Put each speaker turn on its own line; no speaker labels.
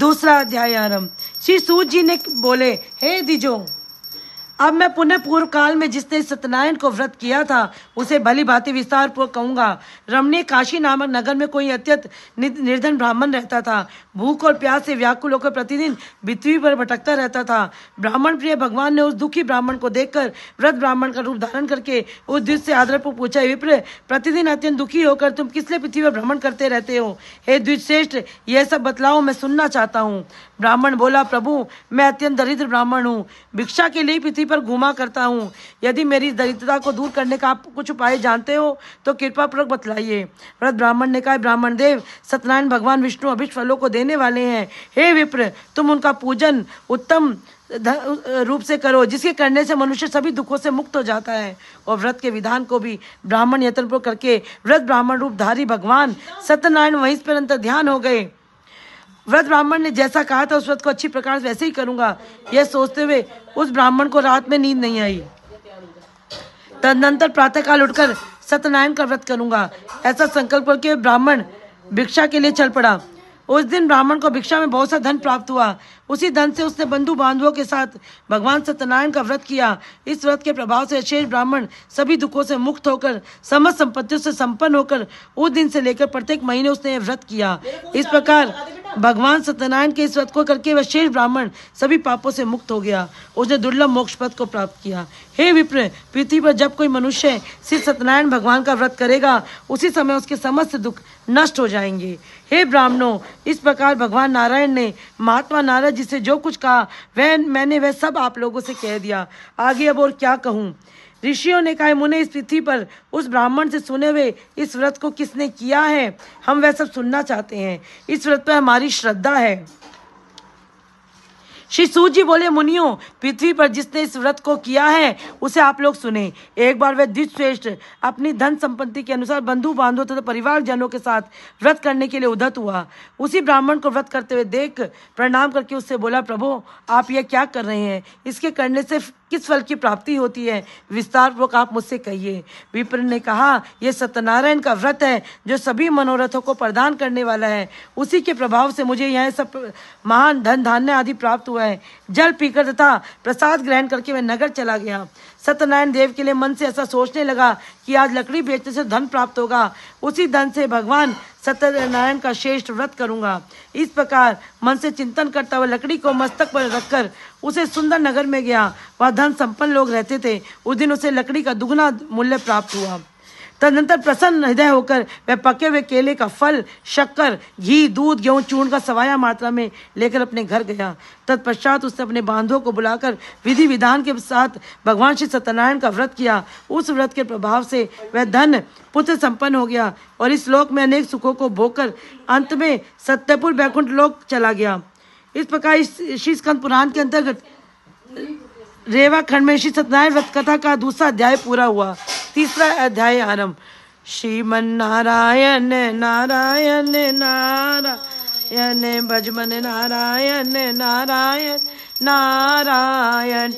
दूसरा अध्याय आरंभ। श्री सूत जी ने बोले, हे द्विजों, अब मैं पुनः पूर्व काल में जिसने सत्यनारायण को व्रत किया था उसे भली भांति विस्तार पूर्वक कहूंगा। रमणीय काशी नामक नगर में कोई अत्यंत निर्धन ब्राह्मण रहता था। भूख और प्यास से व्याकुल होकर प्रतिदिन पृथ्वी पर भटकता रहता था। ब्राह्मण प्रिय भगवान ने उस दुखी ब्राह्मण को देखकर व्रत ब्राह्मण का रूप धारण करके उस द्विज से आदरपूर्वक पूछा, विप्र, प्रतिदिन अत्यंत दुखी होकर तुम किस लिए पृथ्वी पर भ्रमण करते रहते हो? हे द्विज श्रेष्ठ, यह सब बतलाओ, मैं सुनना चाहता हूँ। ब्राह्मण बोला, प्रभु, मैं अत्यंत दरिद्र ब्राह्मण हूँ, भिक्षा के लिए पृथ्वी पर घूमा करता हूँ। यदि मेरी दरिद्रता को दूर करने का आप कुछ उपाय जानते हो तो कृपा पूर्वक बतलाइए। व्रत ब्राह्मण ने कहा, ब्राह्मण देव, सत्यनारायण भगवान विष्णु अभिष्ट फलों को देने वाले हैं। हे विप्र, तुम उनका पूजन उत्तम रूप से करो, जिसके करने से मनुष्य सभी दुखों से मुक्त हो जाता है। और व्रत के विधान को भी ब्राह्मण यत्नपूर्वक करके व्रत ब्राह्मण रूपधारी भगवान सत्यनारायण वहीं पर अंतर ध्यान हो गए। व्रत ब्राह्मण ने जैसा कहा था उस व्रत को अच्छी प्रकार से वैसे ही करूंगा, यह सोचते हुए उस ब्राह्मण को रात में नींद नहीं आई। तदनंतर प्रातःकाल उठकर सत्यनारायण का व्रत करूंगा, ऐसा संकल्प करके ब्राह्मण भिक्षा के लिए चल पड़ा। उस दिन ब्राह्मण को भिक्षा में बहुत सा धन प्राप्त हुआ। उसी धन से उसने बंधु बांधवों के साथ भगवान सत्यनारायण का व्रत किया। इस व्रत के प्रभाव से शेष ब्राह्मण सभी दुखों से मुक्त होकर समस्त संपत्तियों से संपन्न होकर उस दिन से लेकर प्रत्येक महीने उसने व्रत किया। इस प्रकार भगवान सत्यनारायण के इस व्रत को करके वह शेष ब्राह्मण सभी पापों से मुक्त हो गया। उसने दुर्लभ मोक्ष पद को प्राप्त किया। हे विप्र, पृथ्वी पर जब कोई मनुष्य श्री सत्यनारायण भगवान का व्रत करेगा उसी समय उसके समस्त दुख नष्ट हो जाएंगे। हे ब्राह्मणों, इस प्रकार भगवान नारायण ने महात्मा नारद जी से जो कुछ कहा मैंने वह सब आप लोगों से कह दिया। आगे अब और क्या कहूँ। ऋषियों ने कहा, मुने, इस पृथ्वी पर उस ब्राह्मण से सुने हुए इस व्रत को किसने किया है, हम वह सब सुनना चाहते हैं। इस व्रत पर हमारी श्रद्धा है। श्री सूत जी बोले, मुनियों, पृथ्वी पर जिसने इस व्रत को किया है उसे आप लोग सुने। एक बार वह द्विज श्रेष्ठ अपनी धन संपत्ति के अनुसार बंधु बांधवों तथा परिवार जनों के साथ व्रत करने के लिए उद्यत हुआ। उसी ब्राह्मण को व्रत करते हुए देख प्रणाम करके उससे बोला, प्रभु, आप यह क्या कर रहे हैं? इसके करने से किस फल की प्राप्ति होती है? विस्तार पूर्वक आप मुझसे कहिए। विप्र ने कहा, यह सत्यनारायण का व्रत है जो सभी मनोरथों को प्रदान करने वाला है। उसी के प्रभाव से मुझे यह सब महान धन धान्य आदि प्राप्त हुआ है। जल पीकर तथा प्रसाद ग्रहण करके वह नगर चला गया। सत्यनारायण देव के लिए मन से ऐसा सोचने लगा कि आज लकड़ी बेचने से धन प्राप्त होगा, उसी धन से भगवान सत्यनारायण का श्रेष्ठ व्रत करूंगा। इस प्रकार मन से चिंतन करता हुआ लकड़ी को मस्तक पर रखकर उसे सुंदर नगर में गया। वह धन संपन्न लोग रहते थे। उस दिन उसे लकड़ी का दुगना मूल्य प्राप्त हुआ। तदनंतर प्रसन्न हृदय होकर वह पके हुए केले का फल, शक्कर, घी, दूध, गेहूं, चूर्ण का सवाया मात्रा में लेकर अपने घर गया। तत्पश्चात उसने अपने बांधवों को बुलाकर विधि विधान के साथ भगवान श्री सत्यनारायण का व्रत किया। उस व्रत के प्रभाव से वह धन पुत्र संपन्न हो गया और इस लोक में अनेक सुखों को भोगकर अंत में सत्यपुर वैकुंठ लोक चला गया। इस प्रकार श्री स्कंद पुराण के अंतर्गत रेवा खंड में श्री सत्यनारायण व्रत कथा का दूसरा अध्याय पूरा हुआ। तीसरा अध्याय आरंभ। श्रीमन नारायण नारायण नारायण भजमन नारायण नारायण नारायण।